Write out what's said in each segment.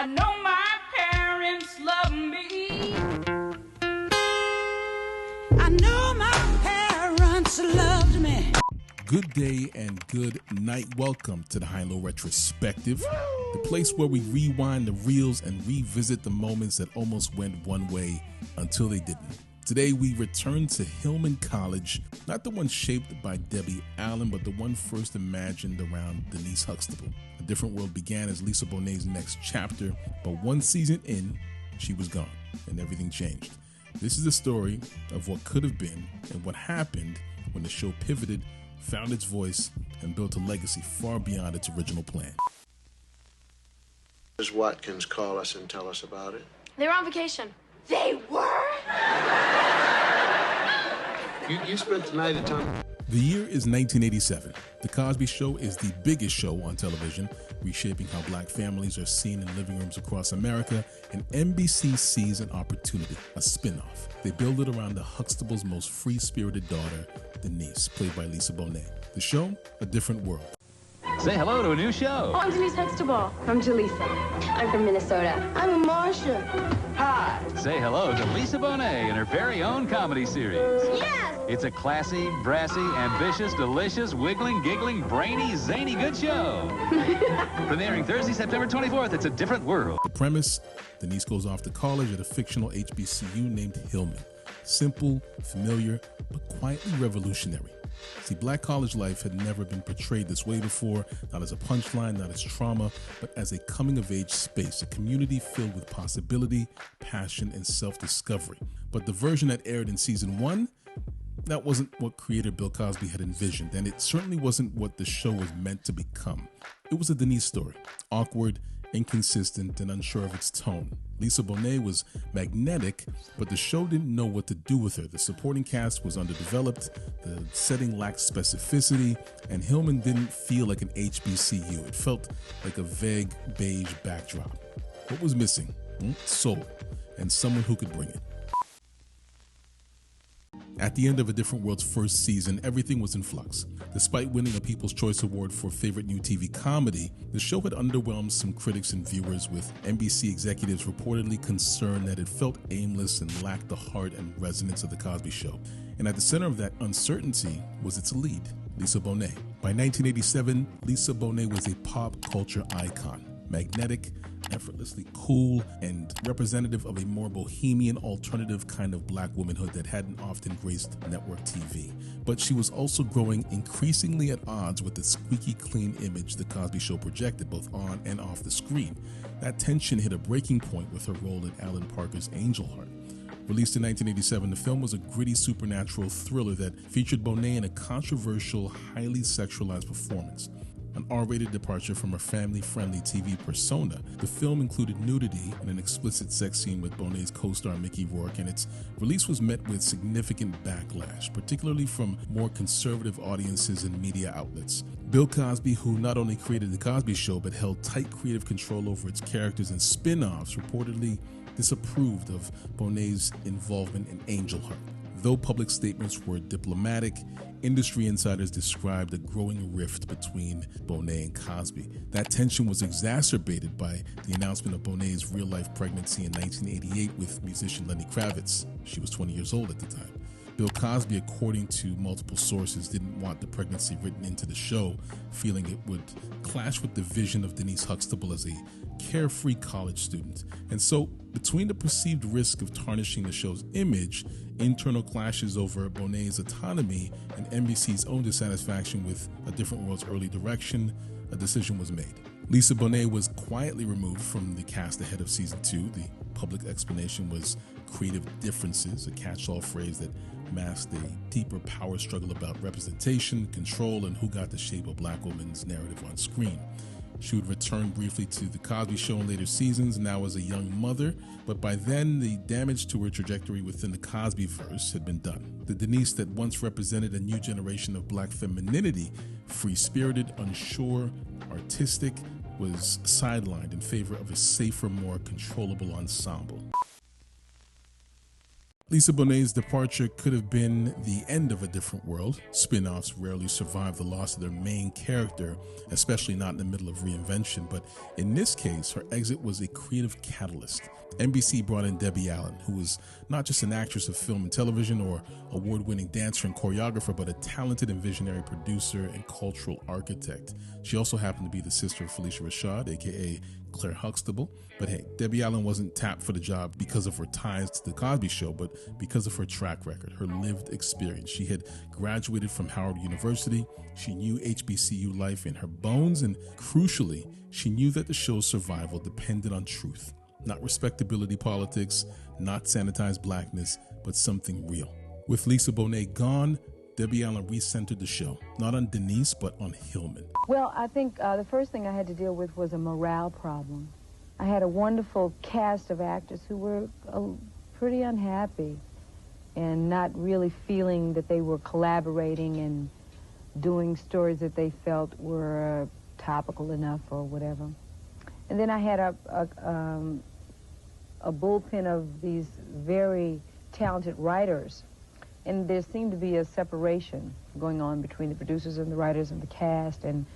I know my parents love me. I know my parents loved me. Good day and good night. Welcome to the High and Low Retrospective, the place where we rewind the reels and revisit the moments that almost went one way until they didn't. Today we return to Hillman College, not the one shaped by Debbie Allen, but the one first imagined around Denise Huxtable. A different world began as Lisa Bonet's next chapter, but one season in, she was gone and everything changed. This is the story of what could have been and what happened when the show pivoted, found its voice, and built a legacy far beyond its original plan. Ms. Watkins call us and tell us about it. They were on vacation. They were? You spent the night at Tom. The year is 1987. The Cosby Show is the biggest show on television, reshaping how black families are seen in living rooms across America, and NBC sees an opportunity, a spin-off. They build it around the Huxtable's most free-spirited daughter, Denise, played by Lisa Bonet. The show, a different world. Say hello to a new show. Oh, I'm Denise Huxtable. I'm Jaleesa. I'm from Minnesota. I'm Marsha. Hi. Say hello to Lisa Bonet and her very own comedy series. Yes! It's a classy, brassy, ambitious, delicious, wiggling, giggling, brainy, zany good show. Premiering Thursday, September 24th. It's a different world. The premise, Denise goes off to college at a fictional HBCU named Hillman. Simple, familiar, but quietly revolutionary. See, black college life had never been portrayed this way before, not as a punchline, not as trauma, but as a coming-of-age space, a community filled with possibility, passion, and self-discovery. But the version that aired in season 1, that wasn't what creator Bill Cosby had envisioned, and it certainly wasn't what the show was meant to become. It was a Denise story, awkward, inconsistent, and unsure of its tone. Lisa Bonet was magnetic, but the show didn't know what to do with her. The supporting cast was underdeveloped, the setting lacked specificity, and Hillman didn't feel like an HBCU. It felt like a vague beige backdrop. What was missing? Soul, and someone who could bring it. At the end of A Different World's first season, everything was in flux. Despite winning a People's Choice Award for Favorite New TV Comedy, the show had underwhelmed some critics and viewers, with NBC executives reportedly concerned that it felt aimless and lacked the heart and resonance of The Cosby Show. And at the center of that uncertainty was its lead, Lisa Bonet. By 1987, Lisa Bonet was a pop culture icon, magnetic, effortlessly cool, and representative of a more bohemian, alternative kind of black womanhood that hadn't often graced network TV. But she was also growing increasingly at odds with the squeaky clean image The Cosby Show projected, both on and off the screen. That tension hit a breaking point with her role in Alan Parker's Angel Heart. Released in 1987, the film was a gritty supernatural thriller that featured Bonet in a controversial, highly sexualized performance. An R-rated departure from her family-friendly TV persona, the film included nudity and an explicit sex scene with Bonet's co-star Mickey Rourke, and its release was met with significant backlash, particularly from more conservative audiences and media outlets. Bill Cosby, who not only created The Cosby Show but held tight creative control over its characters and spin-offs, reportedly disapproved of Bonet's involvement in Angel Heart. Though public statements were diplomatic, industry insiders described a growing rift between Bonet and Cosby. That tension was exacerbated by the announcement of Bonet's real-life pregnancy in 1988 with musician Lenny Kravitz. She was 20 years old at the time. Bill Cosby, according to multiple sources, didn't want the pregnancy written into the show, feeling it would clash with the vision of Denise Huxtable as a carefree college student. And so, between the perceived risk of tarnishing the show's image, internal clashes over Bonet's autonomy, and NBC's own dissatisfaction with A Different World's early direction, a decision was made. Lisa Bonet was quietly removed from the cast ahead of season 2. The public explanation was creative differences, a catch-all phrase that masked a deeper power struggle about representation, control, and who got to shape a black woman's narrative on screen. She would return briefly to The Cosby Show in later seasons, now as a young mother, but by then the damage to her trajectory within the Cosbyverse had been done. The Denise that once represented a new generation of black femininity, free-spirited, unsure, artistic, was sidelined in favor of a safer, more controllable ensemble. Lisa Bonet's departure could have been the end of A Different World. Spin-offs rarely survive the loss of their main character, especially not in the middle of reinvention, but in this case, her exit was a creative catalyst. NBC brought in Debbie Allen, who was not just an actress of film and television or award-winning dancer and choreographer, but a talented and visionary producer and cultural architect. She also happened to be the sister of Felicia Rashad, aka Claire Huxtable. But hey, Debbie Allen wasn't tapped for the job because of her ties to the Cosby Show, but because of her track record, her lived experience. She had graduated from Howard University. She knew HBCU life in her bones, and crucially, she knew that the show's survival depended on truth. Not respectability politics, not sanitized blackness, but something real. With Lisa Bonet gone, Debbie Allen recentered the show, not on Denise, but on Hillman. Well, I think the first thing I had to deal with was a morale problem. I had a wonderful cast of actors who were pretty unhappy and not really feeling that they were collaborating and doing stories that they felt were topical enough or whatever. And then I had a bullpen of these very talented writers, and there seemed to be a separation going on between the producers and the writers and the cast, and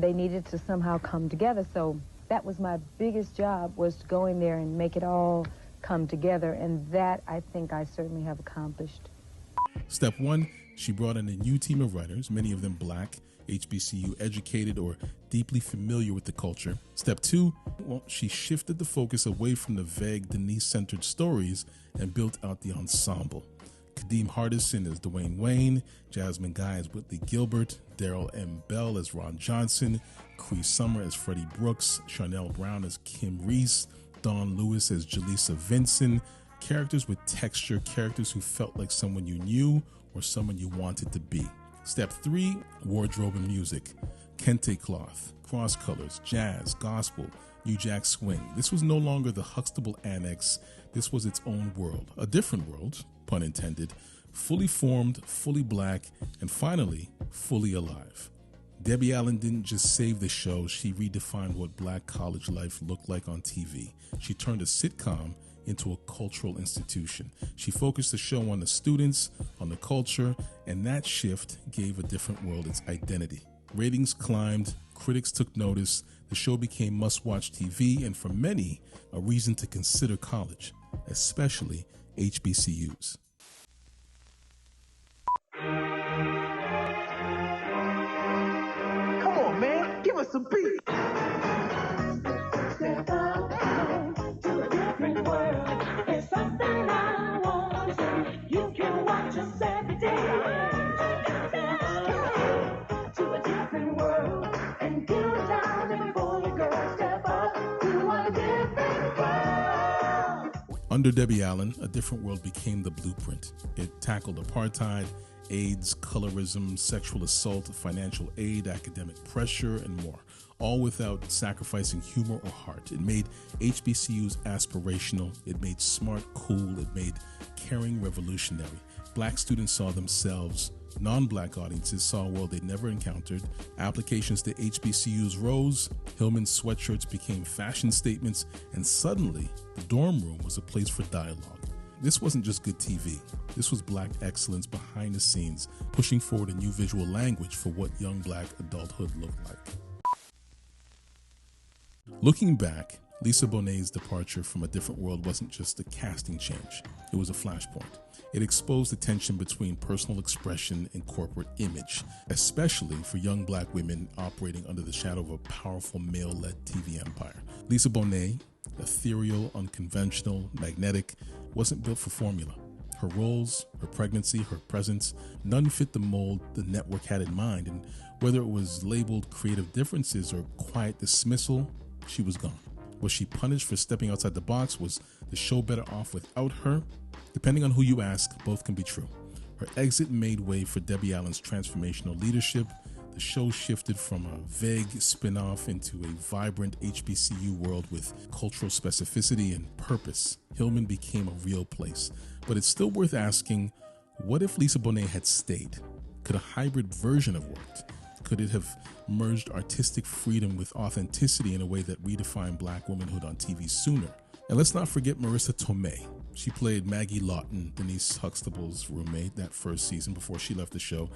they needed to somehow come together. So that was my biggest job, was to go in there and make it all come together, and that I think I certainly have accomplished. Step one, she brought in a new team of writers, many of them black, HBCU educated or deeply familiar with the culture. Step two, well, she shifted the focus away from the vague Denise-centered stories and built out the ensemble. Kadeem Hardison as Dwayne Wayne, Jasmine Guy as Whitley Gilbert, Daryl M. Bell as Ron Johnson, Cree Summer as Freddie Brooks, Charnel Brown as Kim Reese, Dawn Lewis as Jaleesa Vinson. Characters with texture, characters who felt like someone you knew or someone you wanted to be. Step three, wardrobe and music. Kente cloth, cross colors, jazz, gospel, New Jack Swing. This was no longer the Huxtable Annex. This was its own world, a different world, pun intended, fully formed, fully black, and finally, fully alive. Debbie Allen didn't just save the show, she redefined what black college life looked like on TV. She turned a sitcom into a cultural institution. She focused the show on the students, on the culture, and that shift gave A Different World its identity. Ratings climbed, critics took notice, the show became must-watch TV, and for many, a reason to consider college, especially HBCUs. Come on, man, give us some beat. Step out to a different world. It's something I want to say. You can watch us every day. To a different world and do it down every boy and girl. Step up to a different world. Under Debbie Allen, A Different World became the blueprint. It tackled apartheid, AIDS, colorism, sexual assault, financial aid, academic pressure, and more, all without sacrificing humor or heart. It made HBCUs aspirational, it made smart cool, it made caring revolutionary. Black students saw themselves, non-black audiences saw a world they'd never encountered, applications to HBCUs rose, Hillman's sweatshirts became fashion statements, and suddenly the dorm room was a place for dialogue. This wasn't just good TV. This was black excellence behind the scenes, pushing forward a new visual language for what young black adulthood looked like. Looking back, Lisa Bonet's departure from A Different World wasn't just a casting change. It was a flashpoint. It exposed the tension between personal expression and corporate image, especially for young black women operating under the shadow of a powerful male-led TV empire. Lisa Bonet, ethereal, unconventional, magnetic, wasn't built for formula. Her roles, her pregnancy, her presence, none fit the mold the network had in mind, and whether it was labeled creative differences or quiet dismissal, she was gone. Was she punished for stepping outside the box? Was the show better off without her? Depending on who you ask, both can be true. Her exit made way for Debbie Allen's transformational leadership. The show shifted from a vague spin-off into a vibrant HBCU world with cultural specificity and purpose. Hillman became a real place. But it's still worth asking, what if Lisa Bonet had stayed? Could a hybrid version have worked? Could it have merged artistic freedom with authenticity in a way that redefined black womanhood on TV sooner? And let's not forget Marissa Tomei. She played Maggie Lawton, Denise Huxtable's roommate, that first season before she left the show.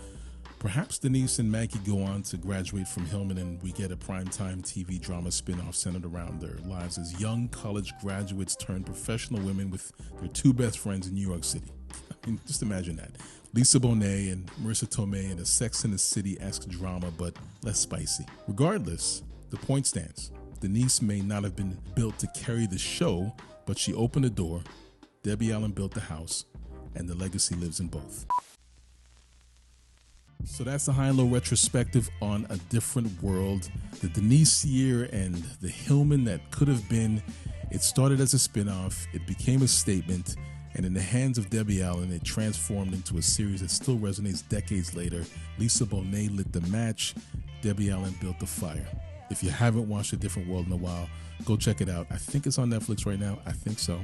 Perhaps Denise and Maggie go on to graduate from Hillman and we get a primetime TV drama spin-off centered around their lives as young college graduates turned professional women with their two best friends in New York City. I mean, just imagine that. Lisa Bonet and Marissa Tomei in a Sex and the City-esque drama, but less spicy. Regardless, the point stands. Denise may not have been built to carry the show, but she opened the door, Debbie Allen built the house, and the legacy lives in both. So that's the High and Low Retrospective on A Different World. The Denise year and the Hillman that could have been. It started as a spinoff, it became a statement, and in the hands of Debbie Allen, it transformed into a series that still resonates decades later. Lisa Bonet lit the match, Debbie Allen built the fire. If you haven't watched A Different World in a while, go check it out. I think it's on Netflix right now. I think so.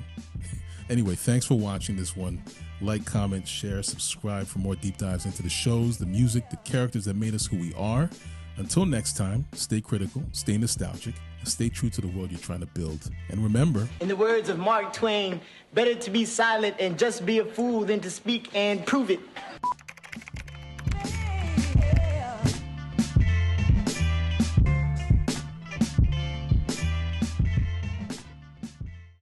Anyway, thanks for watching this one. Like, comment, share, subscribe for more deep dives into the shows, the music, the characters that made us who we are. Until next time, stay critical, stay nostalgic, and stay true to the world you're trying to build. And remember, In the words of Mark Twain, better to be silent and just be a fool than to speak and prove it.